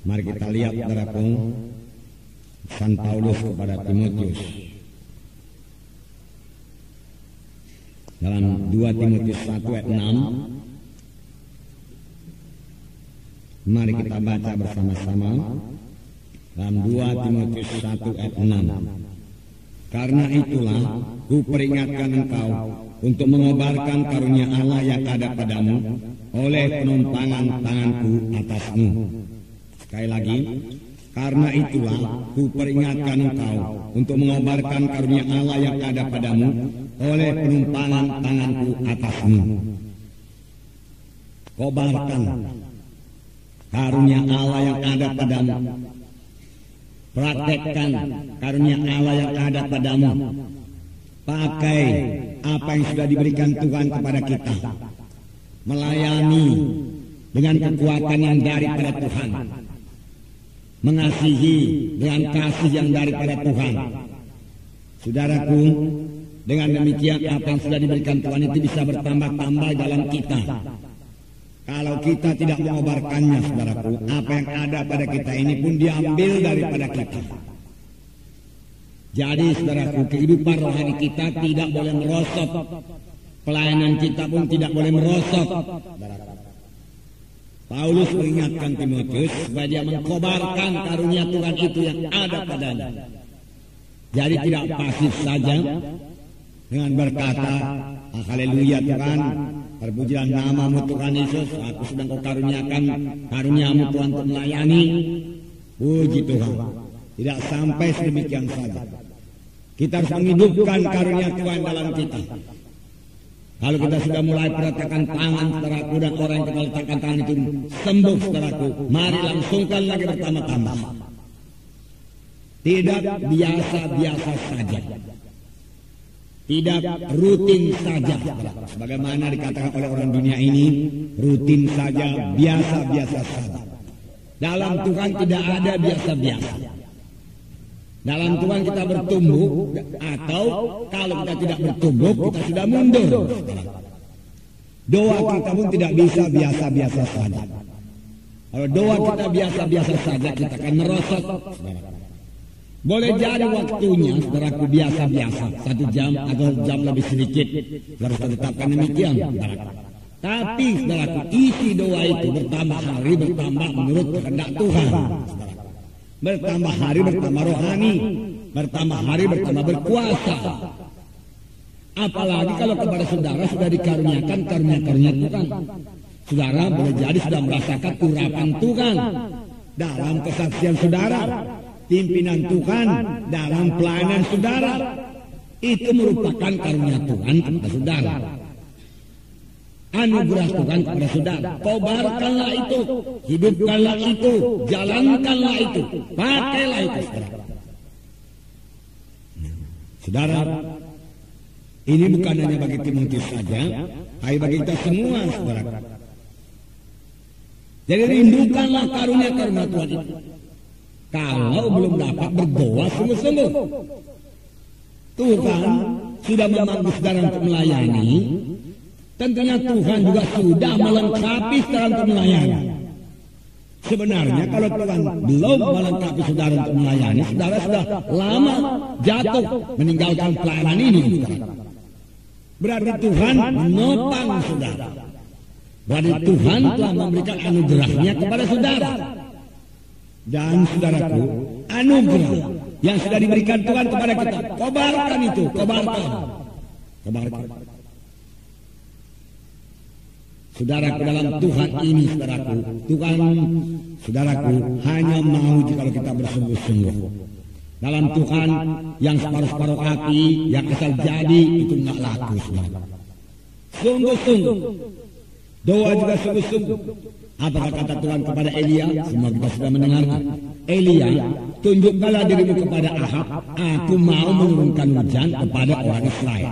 Mari kita lihat saudaraku, San Paulus kepada Timotius dalam 2 Timotius 1 ayat 6. Mari kita baca bersama-sama dalam 2 Timotius 1 ayat 6. Karena itulah kuperingatkan engkau untuk mengobarkan karunia Allah yang ada padamu oleh penumpangan tanganku atasmu. Sekali lagi, karena itulah kuperingatkan engkau untuk mengobarkan karunia Allah yang ada padamu oleh penumpangan tanganku atasmu. Kobarkan karunia Allah yang ada padamu. Praktekkan karunia Allah yang ada padamu. Pakai apa yang sudah diberikan Tuhan kepada kita. Melayani dengan kekuatan yang daripada Tuhan. Mengasihi dengan kasih yang daripada Tuhan. Saudaraku, dengan demikian apa yang sudah diberikan Tuhan itu bisa bertambah-tambah dalam kita. Kalau kita tidak mengobarkannya, saudaraku, apa yang ada pada kita ini pun diambil daripada kita. Jadi, saudaraku, kehidupan rohani kita tidak boleh merosot. Pelayanan kita pun tidak boleh merosot. Paulus mengingatkan Timotius supaya dia mengkobarkan karunia Tuhan itu yang ada padanya. Jadi tidak pasif saja dengan berkata, haleluya Tuhan, terpujilah namamu Tuhan Yesus, aku sedang kau karuniakan karuniamu Tuhan untuk melayani. Puji Tuhan. Tidak sampai sedemikian saja. Kita harus menghidupkan karunia Tuhan dalam kita. Kalau kita sudah mulai perhatikan tangan saudaraku dan orang yang kita letakkan tangan itu sembuh saudaraku, mari langsungkan lagi bertambah-tambah. Tidak biasa-biasa saja. Tidak rutin saja. Sebagaimana dikatakan oleh orang dunia ini, rutin saja, biasa-biasa saja. Dalam Tuhan tidak ada biasa-biasa. Dalam Tuhan kita bertumbuh, atau kalau kita tidak bertumbuh, kita sudah mundur. Doa kita pun tidak bisa biasa-biasa saja. Kalau doa kita biasa-biasa saja, kita akan merosot. Boleh jadi waktunya, saudaraku, biasa-biasa, 1 jam atau jam lebih sedikit, harus tetapkan demikian. Tapi, saudaraku, isi doa itu bertambah hari, bertambah menurut kehendak Tuhan. Bertambah hari, bertambah rohani, bertambah hari, bertambah berkuasa. Apalagi kalau kepada saudara sudah dikaruniakan karunia-karunia Tuhan. Saudara boleh jadi sudah merasakan urapan Tuhan dalam kesaksian saudara. Pimpinan Tuhan dalam pelayanan saudara, itu merupakan karunia Tuhan kepada saudara. Anugerah Tuhan kepada saudara. Kobarkanlah itu, hidupkanlah itu, jalankanlah itu, pakailah itu, saudara. Saudara, ini bukan hanya bagi Timotius saja, tapi bagi kita semua, saudara. Jadi rindukanlah karunia-karunia Tuhan itu. Kalau belum dapat berdoa sungguh-sungguh, Tuhan sudah memanggil saudara untuk melayani. Tentunya Tuhan juga sudah melengkapi saudara untuk melayani. Sebenarnya kalau Tuhan belum melengkapi saudara untuk melayani, saudara sudah lama jatuh meninggalkan pelayanan ini. Berarti Tuhan menopang saudara. Berarti Tuhan telah memberikan anugerahnya kepada saudara. Dan saudaraku, anugerah yang sudah diberikan Tuhan kepada kita, kobarkan itu, kobarkan. Saudaraku, dalam Tuhan ini, saudaraku, Tuhan, saudaraku, hanya mau kalau kita bersungguh-sungguh. Dalam Tuhan yang separuh-separuh hati, yang asal jadi, itu nggak laku, saudara. Sungguh-sungguh. Doa juga sungguh-sungguh. Apakah kata Tuhan kepada Elia? Semua kita sudah mendengarkan. Elia, tunjukkanlah dirimu kepada Ahab. Aku mau menurunkan hujan kepada orang Israel.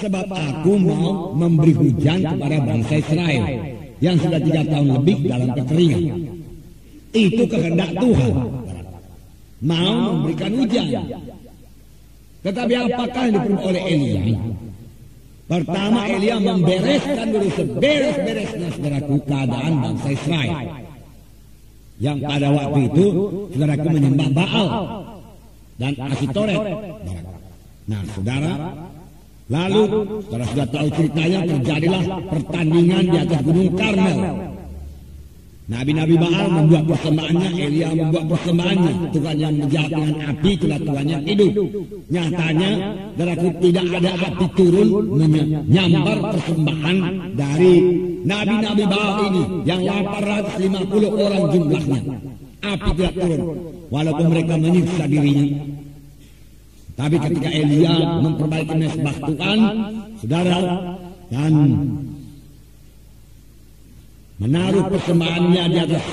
Sebab aku mau memberi hujan kepada bangsa Israel yang sudah 3 tahun lebih dalam kekeringan. Itu kehendak Tuhan. Mau memberikan hujan. Tetapi apakah yang diperlukan oleh Elia? Pertama, Elia membereskan dulu seberes-beresnya, saudaraku, keadaan bangsa Israel. yang pada waktu itu saudaraku menyembah Baal dan Asitoret. Nah saudara, lalu saudara sudah tahu ceritanya, terjadilah pertandingan di atas Gunung Karmel. Nabi-nabi Baal membuat persembahannya, Elia membuat persembahannya. Tuhan yang menjawab dengan api, itulah Tuhan yang hidup. Nyatanya, saudaraku, tidak ada api turun menyambar persembahan dari nabi-nabi Baal ini yang 850 orang jumlahnya. Api tidak turun, walaupun mereka menyiksa dirinya. Tapi ketika Elia memperbaiki mesbah Tuhan, saudara, dan menaruh persembahannya di atas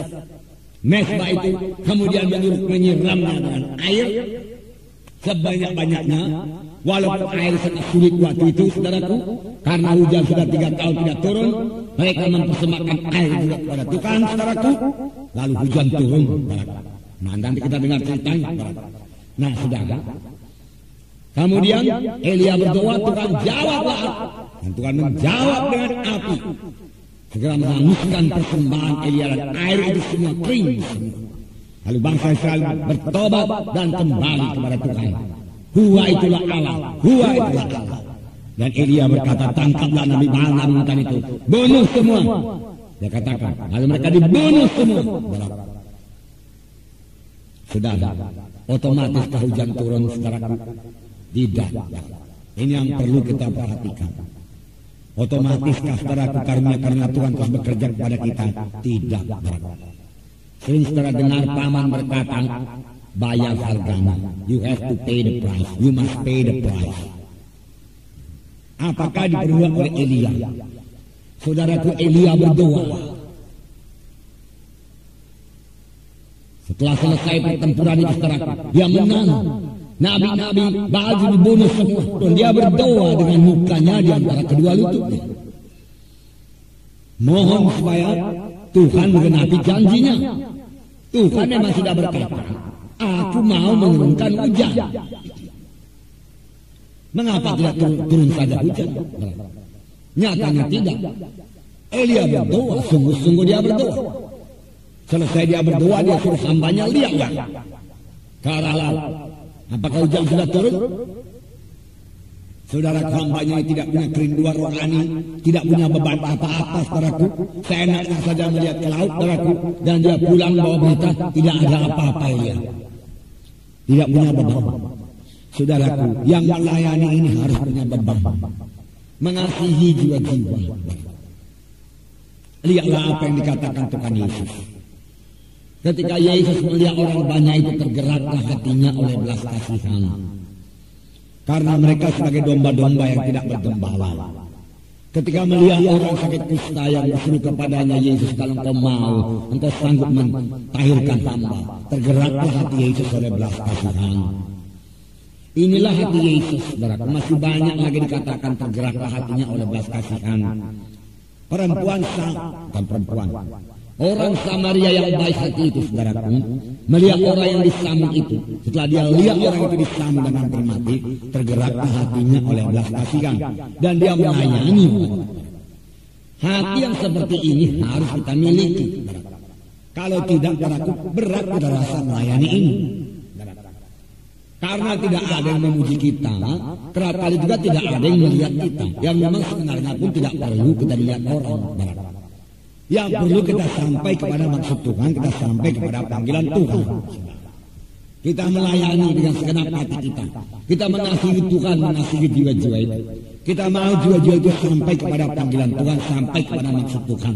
mesbah itu, kemudian menyiramnya dengan air sebanyak-banyaknya, walaupun air sangat sulit waktu itu, saudaraku, karena hujan sudah 3 tahun tidak turun, mereka mempersembahkan air juga kepada Tuhan, saudaraku, lalu hujan turun, saudaraku. Nah, nanti kita dengar ceritanya, saudaraku. Nah, saudara, kemudian Elia berdoa, Tuhan jawablah, dan Tuhan menjawab dengan api. Segera menghanguskan persembahan Elia dan air itu semua kering semua. Lalu bangsa Israel bertobat dan kembali kepada Tuhan. Huwa itulah Allah, Huwa itulah Allah. Dan Elia berkata, tangkaplah Nabi Baal, Nabi hutan itu, bunuh semua. Dia katakan, lalu mereka dibunuh semua. Sudah, otomatis hujan turun secara tidak. Ini yang perlu kita perhatikan. Otomatiskah saudara karunia Tuhan terus bekerja kepada kita? Tidak. Sering saudara dengar paman berkata, bayar harganya. You have to pay the price. You must pay the price. Apakah diperbuat oleh Elia? Saudaraku, Elia berdoa. Setelah selesai pertempuran itu, saudaraku, dia menang. Nabi-nabi Baal dibunuh semua, dan dia berdoa dengan mukanya di antara kedua lututnya. Mohon supaya Tuhan menggenapi janjinya. Tuhan memang sudah berkata, aku mau menurunkan hujan. Mengapa tidak turun saja hujan? Nyatanya tidak. Elia berdoa, sungguh-sungguh dia berdoa. Selesai dia berdoa, dia suruh hambanya lihat ke arah laut. Apakah hujan sudah turun? Saudara, hambanya tidak punya kerinduan rohani, tidak punya beban apa-apa, saudaraku. Seenaknya saja melihat ke laut, saudaraku, dan dia pulang bawa berita, tidak ada apa-apa ya. Tidak punya beban. Saudaraku, yang melayani ini harus punya beban, mengasihi jiwa-jiwa. Lihatlah apa yang dikatakan Tuhan Yesus. Ketika Yesus melihat orang banyak itu, tergeraklah hatinya oleh belas kasihan. Karena mereka sebagai domba-domba yang tidak bergembala. Ketika melihat orang sakit kusta yang berseru kepadanya, Yesus, kalau engkau mau, engkau sanggup mentahirkan hamba. Tergeraklah hati Yesus oleh belas kasihan. Inilah hati Yesus, saudara. Masih banyak lagi dikatakan tergeraklah hatinya oleh belas kasihan. Perempuan bukan perempuan. Orang Samaria yang baik hati itu, saudaraku, melihat orang yang disambung itu. Setelah dia lihat orang itu disambung dan hampir mati, tergeraklah hatinya oleh belas kasihan. Dan dia melayani. Hati yang seperti ini harus kita miliki. Kalau tidak, saudaraku, berat kita rasa melayani ini. Karena tidak ada yang memuji kita, kerap kali juga tidak ada yang melihat kita. Yang memang sebenarnya pun tidak perlu kita lihat orang. Yang perlu kita sampai kepada maksud Tuhan, kita sampai kepada panggilan Tuhan. Kita melayani dengan segenap hati kita. Kita mengasihi Tuhan, mengasihi jiwa-jiwa itu. Kita mau jiwa-jiwa itu sampai kepada panggilan Tuhan, sampai kepada maksud Tuhan.